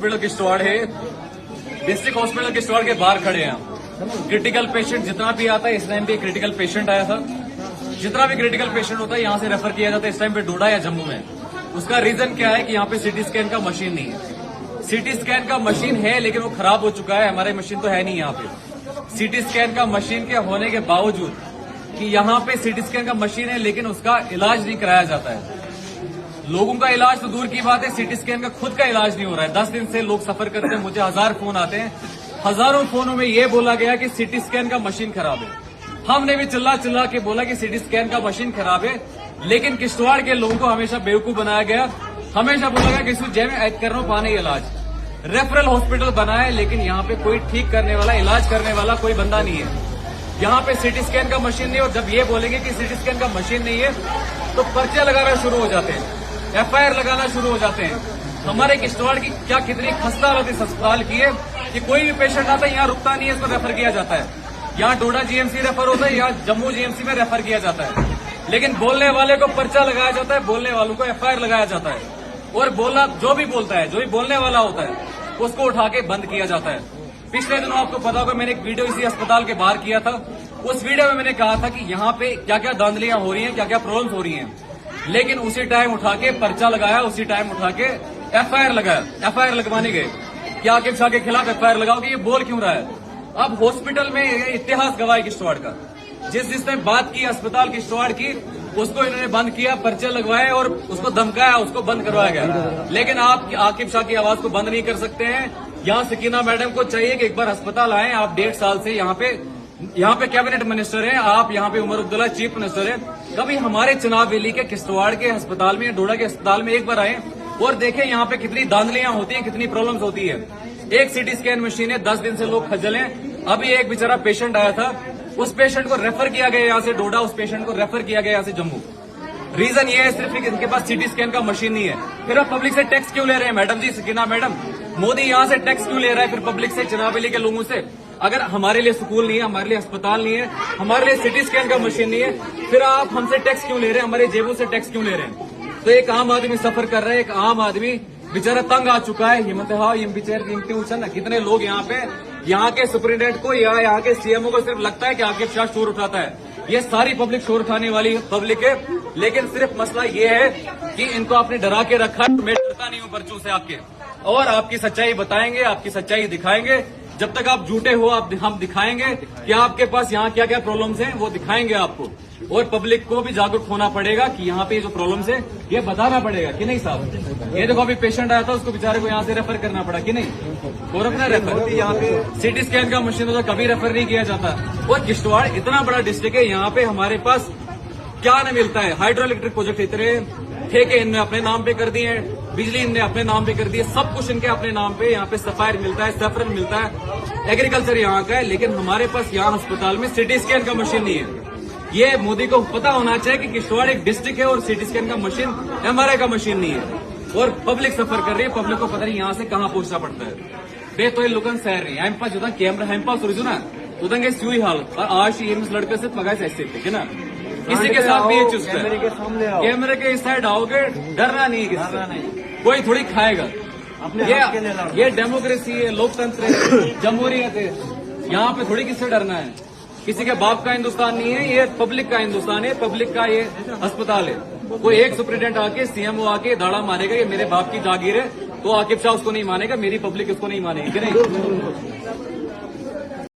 Hospital Kishtwar है। District hospital Kishtwar के बाहर खड़े हैं। क्रिटिकल पेशेंट जितना भी आता है, इस टाइम पे क्रिटिकल पेशेंट आया था। जितना भी क्रिटिकल पेशेंट होता है यहाँ से रेफर किया जाता है। इस टाइम पे डोडा या जम्मू में। उसका रीजन क्या है कि यहाँ पे सीटी स्कैन का मशीन नहीं है। सीटी स्कैन का मशीन है लेकिन वो खराब हो चुका है। हमारे मशीन तो है नहीं यहाँ पे। सीटी स्कैन का मशीन के होने के बावजूद कि यहाँ पे सीटी स्कैन का मशीन है लेकिन उसका इलाज नहीं कराया जाता है। लोगों का इलाज तो दूर की बात है, सीटी स्कैन का खुद का इलाज नहीं हो रहा है। 10 दिन से लोग सफर करते हैं। मुझे 1000 फोन आते हैं। हजारों फोनों में ये बोला गया कि सीटी स्कैन का मशीन खराब है। हमने भी चिल्ला चिल्ला के बोला कि सीटी स्कैन का मशीन खराब है, लेकिन किश्तवाड़ के लोगों को हमेशा बेवकूफ बनाया गया। हमेशा बोला गया कि जय में ऐड कर रहा हूं पाने इलाज। रेफरल हॉस्पिटल बना है लेकिन यहाँ पे कोई ठीक करने वाला, इलाज करने वाला कोई बंदा नहीं है। यहाँ पे सीटी स्कैन का मशीन नहीं है। और जब ये बोलेंगे कि सीटी स्कैन का मशीन नहीं है तो पर्चे लगाना शुरू हो जाते हैं, एफआईआर लगाना शुरू हो जाते हैं। हमारे किश्तवाड़ की क्या कितनी खस्ता हालत इस अस्पताल की है कि कोई भी पेशेंट आता है यहाँ रुकता नहीं है, इसको रेफर किया जाता है। यहाँ डोडा जीएमसी रेफर होता है, यहाँ जम्मू जीएमसी में रेफर किया जाता है। लेकिन बोलने वाले को पर्चा लगाया जाता है, बोलने वालों को एफआईआर लगाया जाता है। और बोलना जो भी बोलता है, जो भी बोलने वाला होता है, उसको उठा के बंद किया जाता है। पिछले दिनों आपको पता होगा मैंने एक वीडियो इसी अस्पताल के बाहर किया था। उस वीडियो में मैंने कहा था कि यहाँ पे क्या क्या धांधलियां हो रही हैं, क्या क्या प्रॉब्लम्स हो रही हैं। लेकिन उसी टाइम उठा के पर्चा लगाया, उसी टाइम उठा के एफआईआर लगाया। एफआईआर लगवाने गए कि आकिब शाह के खिलाफ एफआईआर लगाओ कि ये बोल क्यों रहा है। अब हॉस्पिटल में इतिहास गवाह है किश्तवाड़ का। जिसने बात की अस्पताल किश्तवाड़ की, उसको इन्होंने बंद किया, पर्चे लगवाए और उसको धमकाया, उसको बंद करवाया गया। लेकिन आप आकिब शाह की आवाज को बंद नहीं कर सकते हैं। यहाँ सकीना मैडम को चाहिए कि एक बार अस्पताल आए। आप 1.5 साल से यहाँ पे कैबिनेट मिनिस्टर हैं, आप यहाँ पे उमर अब्दुल्ला चीफ मिनिस्टर हैं। कभी हमारे चुनाव वैली के किश्तवाड़ के अस्पताल में, डोडा के अस्पताल में एक बार आए और देखें यहाँ पे कितनी धांधलियां होती हैं, कितनी प्रॉब्लम्स होती है। एक सीटी स्कैन मशीन है, 10 दिन से लोग खज्जल हैं। अभी एक बेचारा पेशेंट आया था, उस पेशेंट को रेफर किया गया यहाँ से डोडा, उस पेशेंट को रेफर किया गया यहाँ से जम्मू। रीजन ये है सिर्फ कि इनके पास सीटी स्कैन का मशीन नहीं है। फिर आप पब्लिक से टैक्स क्यों ले रहे हैं मैडम जी, सकीना मैडम? मोदी यहाँ से टैक्स क्यों ले रहा है फिर पब्लिक से, चुनाव वैली के लोगों से? अगर हमारे लिए स्कूल नहीं है, हमारे लिए अस्पताल नहीं है, हमारे लिए सीटी स्कैन का मशीन नहीं है, फिर आप हमसे टैक्स क्यों ले रहे हैं, हमारे जेबों से टैक्स क्यों ले रहे हैं? तो एक आम आदमी सफर कर रहा है, एक आम आदमी बेचारा तंग आ चुका है। हिम्मत हाँ बेचारे कितने लोग यहाँ पे, यहाँ के सुप्रिंटेंडेंट को या यहाँ के सीएमओ को सिर्फ लगता है कि आकिब शाह शोर उठाता है। ये सारी पब्लिक शोर उठाने वाली पब्लिक है। लेकिन सिर्फ मसला ये है कि इनको आपने डरा के रखा है। मैं डरता नहीं हूँ पर्चों से आपके, और आपकी सच्चाई बताएंगे, आपकी सच्चाई दिखाएंगे। जब तक आप झूठे हो हम दिखाएंगे कि आपके पास यहाँ क्या क्या प्रॉब्लम्स हैं, वो दिखाएंगे आपको। और पब्लिक को भी जागरूक होना पड़ेगा कि यहाँ पे जो प्रॉब्लम्स है ये बताना पड़ेगा कि नहीं साहब। ये देखो अभी पेशेंट आया था, उसको बेचारे को यहाँ से रेफर करना पड़ा कि नहीं, और अपना रेफर यहाँ पे सीटी स्कैन का मशीन होता कभी रेफर नहीं किया जाता। और किश्तवाड़ इतना बड़ा डिस्ट्रिक्ट है, यहाँ पे हमारे पास क्या न मिलता है। हाइड्रो इलेक्ट्रिक प्रोजेक्ट इतने ठेके इनने अपने नाम पे कर दिए हैं, बिजली इनने अपने नाम पे कर दी है, सब कुछ इनके अपने नाम पे। यहाँ पे सफायर मिलता है, सैफरन मिलता है, एग्रीकल्चर यहाँ का है। लेकिन हमारे पास यहाँ अस्पताल में सीटी स्कैन का मशीन नहीं है। ये मोदी को पता होना चाहिए कि किश्तवाड़ एक डिस्ट्रिक्ट है और सीटी स्कैन का मशीन एमआरआई का मशीन नहीं है। और पब्लिक सफर कर रही है, पब्लिक को पता नहीं यहाँ से कहाँ पहुंचना पड़ता है। तो ये लोगन सैर रही है जो कैमरा हेम्पा सुरजुना उदंगे सुई हालत। और आज ये लड़के से पगा ऐसे ठीक है ना, किसी के साथ भी ये चुस्त है। कैमरे के इस साइड आओगे, डरना नहीं, कोई थोड़ी खाएगा। ये डेमोक्रेसी है, लोकतंत्र है, जमहूरियत है। यहाँ पे थोड़ी किससे डरना है। किसी के बाप का हिंदुस्तान नहीं है, ये पब्लिक का हिंदुस्तान है, पब्लिक का ये अस्पताल है। कोई एक सुप्रिंटेंडेंट आके, सीएमओ आके दाड़ा मारेगा ये मेरे बाप की जागीर है, तो आकिब शाह उसको नहीं मानेगा, मेरी पब्लिक उसको नहीं मानेगी कि नहीं।